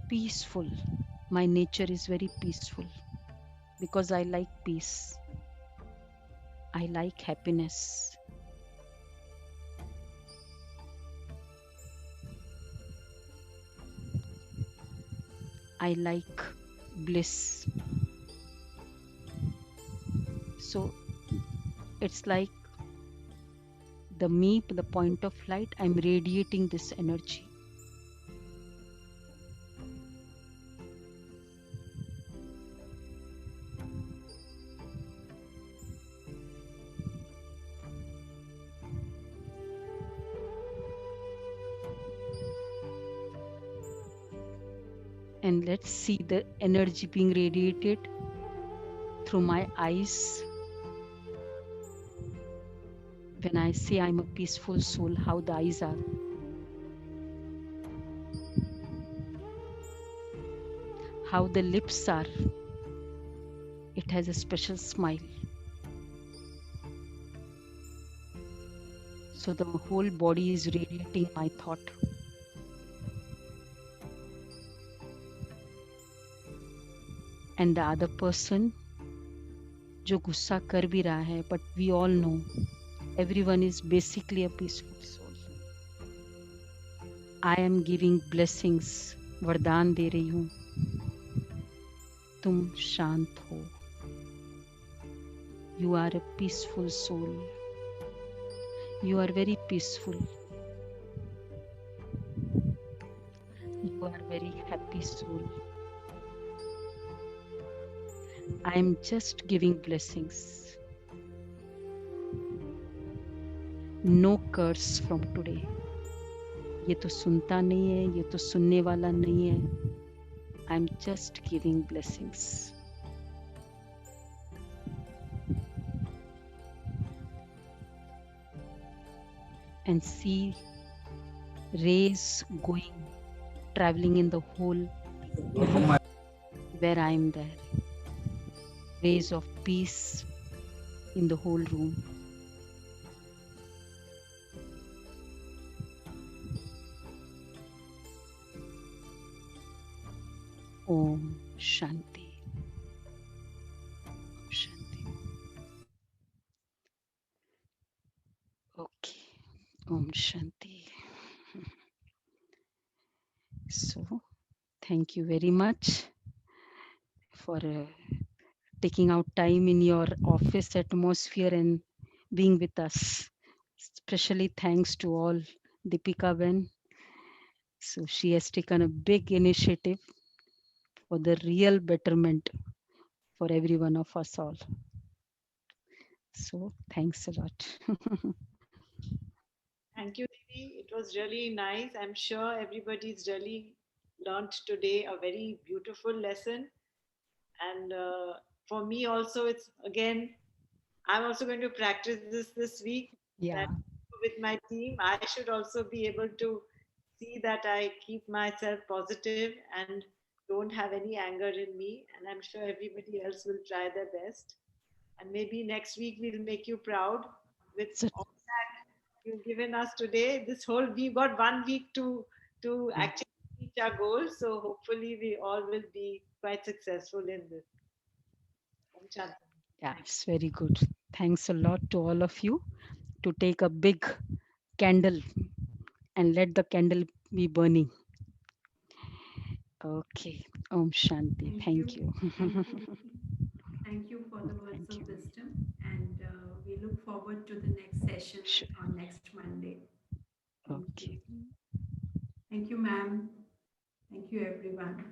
peaceful. My nature is very peaceful because I like peace. I like happiness. I like bliss. So it's like the point of light, I'm radiating this energy. And let's see the energy being radiated through my eyes. When I say I'm a peaceful soul, how the eyes are. How the lips are. It has a special smile. So the whole body is radiating my thought. And the other person जो गुस्सा कर भी रहा है, but we all know everyone is basically a peaceful soul. I am giving blessings, वरदान दे रही हूँ. तुम शांत हो. You are a peaceful soul. You are very peaceful. You are very happy soul. I am just giving blessings. No curse from today. ये तो सुनता नहीं है, ये तो सुनने वाला नहीं है. I am just giving blessings. And see rays going, traveling in the whole room where I am there. Rays of peace in the whole room. Om Shanti. Om Shanti. Okay. Om Shanti. So, thank you very much for taking out time in your office atmosphere and being with us. Especially thanks to all Deepika Ben. So she has taken a big initiative for the real betterment for every one of us all. So thanks a lot. Thank you, Didi. It was really nice. I'm sure everybody's really learned today a very beautiful lesson. And for me also, it's again, I'm also going to practice this week. Yeah. That with my team, I should also be able to see that I keep myself positive and don't have any anger in me. And I'm sure everybody else will try their best. And maybe next week we'll make you proud with So, all that you've given us today. This whole we've got 1 week to actually reach our goals. So hopefully we all will be quite successful in this. Om Shanti. yeah, it's very good. Thanks a lot to all of you to take a big candle and let the candle be burning. Okay. Om Shanti. Thank you. Thank you for the words Thank of you. wisdom. And we look forward to the next session Sure. on next Monday. Thank you. Okay. Thank you, ma'am. Thank you, everyone.